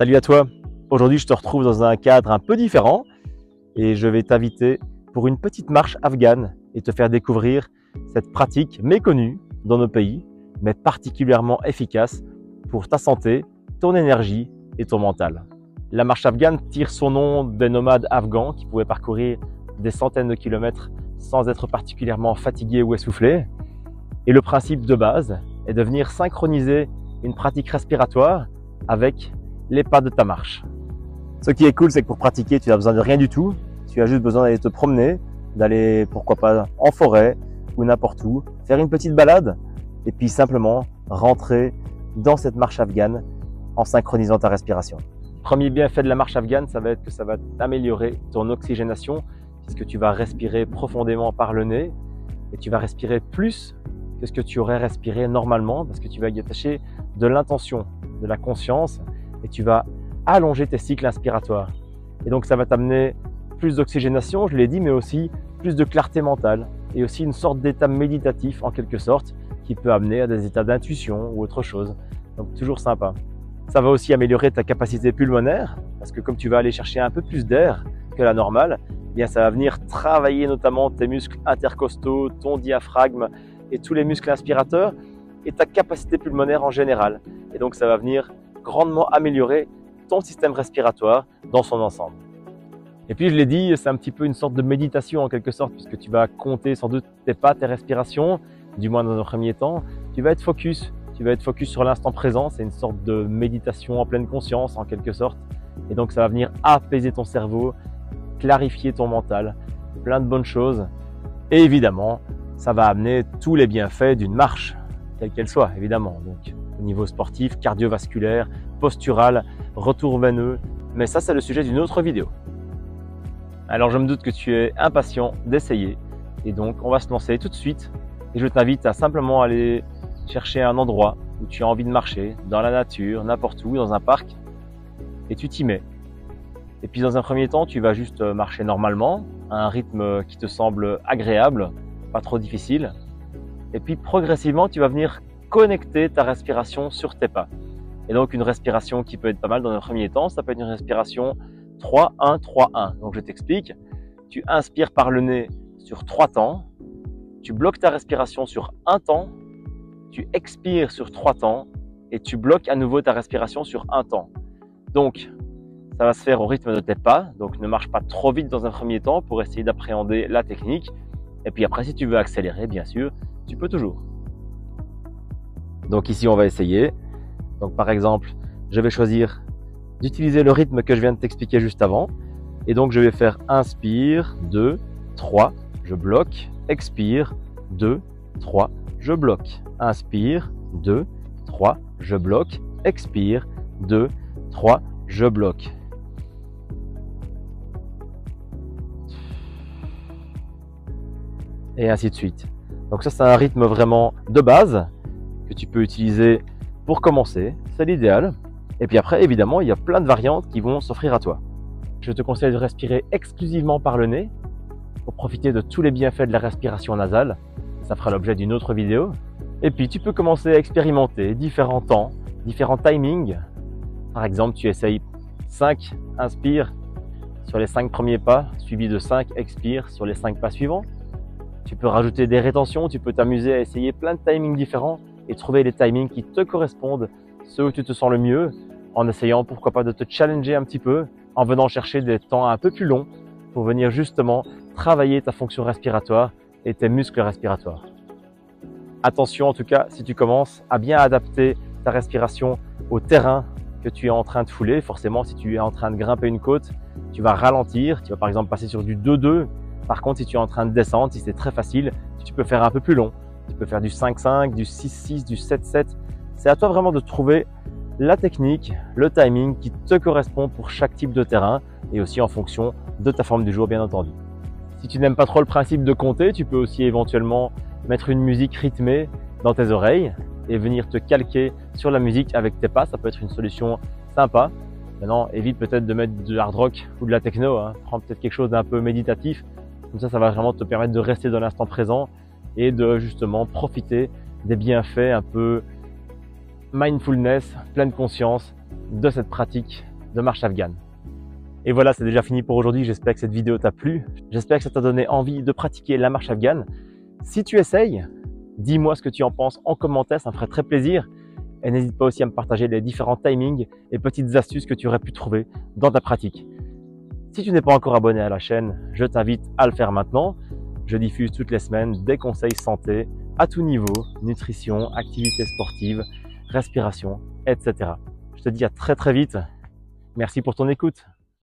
Salut à toi, aujourd'hui je te retrouve dans un cadre un peu différent et je vais t'inviter pour une petite marche afghane et te faire découvrir cette pratique méconnue dans nos pays, mais particulièrement efficace pour ta santé, ton énergie et ton mental. La marche afghane tire son nom des nomades afghans qui pouvaient parcourir des centaines de kilomètres sans être particulièrement fatigués ou essoufflés. Et le principe de base est de venir synchroniser une pratique respiratoire avec les pas de ta marche. Ce qui est cool, c'est que pour pratiquer, tu n'as besoin de rien du tout. Tu as juste besoin d'aller te promener, d'aller pourquoi pas en forêt ou n'importe où, faire une petite balade et puis simplement rentrer dans cette marche afghane en synchronisant ta respiration. Premier bienfait de la marche afghane, ça va être que ça va améliorer ton oxygénation puisque tu vas respirer profondément par le nez et tu vas respirer plus que ce que tu aurais respiré normalement parce que tu vas y attacher de l'intention, de la conscience et tu vas allonger tes cycles inspiratoires. Et donc ça va t'amener plus d'oxygénation, je l'ai dit, mais aussi plus de clarté mentale et aussi une sorte d'état méditatif en quelque sorte qui peut amener à des états d'intuition ou autre chose. Donc toujours sympa. Ça va aussi améliorer ta capacité pulmonaire parce que comme tu vas aller chercher un peu plus d'air que la normale, eh bien ça va venir travailler notamment tes muscles intercostaux, ton diaphragme et tous les muscles inspirateurs et ta capacité pulmonaire en général. Et donc ça va venir grandement améliorer ton système respiratoire dans son ensemble. Et puis je l'ai dit, c'est un petit peu une sorte de méditation en quelque sorte puisque tu vas compter sans doute tes pas, tes respirations, du moins dans un premier temps. Tu vas être focus sur l'instant présent, c'est une sorte de méditation en pleine conscience en quelque sorte. Et donc ça va venir apaiser ton cerveau, clarifier ton mental, plein de bonnes choses. Et évidemment, ça va amener tous les bienfaits d'une marche, quelle qu'elle soit évidemment. Donc au niveau sportif, cardiovasculaire, postural, retour veineux. Mais ça, c'est le sujet d'une autre vidéo. Alors, je me doute que tu es impatient d'essayer. Et donc, on va se lancer tout de suite. Et je t'invite à simplement aller chercher un endroit où tu as envie de marcher, dans la nature, n'importe où, dans un parc. Et tu t'y mets. Et puis, dans un premier temps, tu vas juste marcher normalement, à un rythme qui te semble agréable, pas trop difficile. Et puis, progressivement, tu vas venir connecter ta respiration sur tes pas. Et donc une respiration qui peut être pas mal dans un premier temps, ça peut être une respiration 3-1-3-1. Donc je t'explique, tu inspires par le nez sur 3 temps, tu bloques ta respiration sur 1 temps, tu expires sur 3 temps et tu bloques à nouveau ta respiration sur 1 temps. Donc ça va se faire au rythme de tes pas, donc ne marche pas trop vite dans un premier temps pour essayer d'appréhender la technique. Et puis après, si tu veux accélérer, bien sûr, tu peux toujours. Donc ici, on va essayer. Donc par exemple, je vais choisir d'utiliser le rythme que je viens de t'expliquer juste avant. Et donc je vais faire inspire, 2, 3, je bloque, expire, 2, 3, je bloque. Inspire, 2, 3, je bloque, expire, 2, 3, je bloque. Et ainsi de suite. Donc ça, c'est un rythme vraiment de base que tu peux utiliser pour commencer, c'est l'idéal. Et puis après, évidemment, il y a plein de variantes qui vont s'offrir à toi. Je te conseille de respirer exclusivement par le nez pour profiter de tous les bienfaits de la respiration nasale. Ça fera l'objet d'une autre vidéo. Et puis, tu peux commencer à expérimenter différents temps, différents timings. Par exemple, tu essayes 5 inspire sur les 5 premiers pas, suivi de 5 expire sur les 5 pas suivants. Tu peux rajouter des rétentions, tu peux t'amuser à essayer plein de timings différents et trouver les timings qui te correspondent, ceux où tu te sens le mieux, en essayant pourquoi pas de te challenger un petit peu, en venant chercher des temps un peu plus longs pour venir justement travailler ta fonction respiratoire et tes muscles respiratoires. Attention en tout cas, si tu commences à bien adapter ta respiration au terrain que tu es en train de fouler. Forcément, si tu es en train de grimper une côte, tu vas ralentir, tu vas par exemple passer sur du 2-2. Par contre, si tu es en train de descendre, si c'est très facile, tu peux faire un peu plus long. Tu peux faire du 5-5, du 6-6, du 7-7. C'est à toi vraiment de trouver la technique, le timing qui te correspond pour chaque type de terrain et aussi en fonction de ta forme du jour, bien entendu. Si tu n'aimes pas trop le principe de compter, tu peux aussi éventuellement mettre une musique rythmée dans tes oreilles et venir te calquer sur la musique avec tes pas. Ça peut être une solution sympa. Maintenant, évite peut-être de mettre de hard rock ou de la techno. Prends peut-être quelque chose d'un peu méditatif. Comme ça va vraiment te permettre de rester dans l'instant présent et de justement profiter des bienfaits un peu mindfulness, pleine conscience de cette pratique de marche afghane. Et voilà, c'est déjà fini pour aujourd'hui. J'espère que cette vidéo t'a plu. J'espère que ça t'a donné envie de pratiquer la marche afghane. Si tu essayes, dis-moi ce que tu en penses en commentaire, ça me ferait très plaisir. Et n'hésite pas aussi à me partager les différents timings et petites astuces que tu aurais pu trouver dans ta pratique. Si tu n'es pas encore abonné à la chaîne, je t'invite à le faire maintenant. Je diffuse toutes les semaines des conseils santé à tout niveau, nutrition, activité sportive, respiration, etc. Je te dis à très vite. Merci pour ton écoute.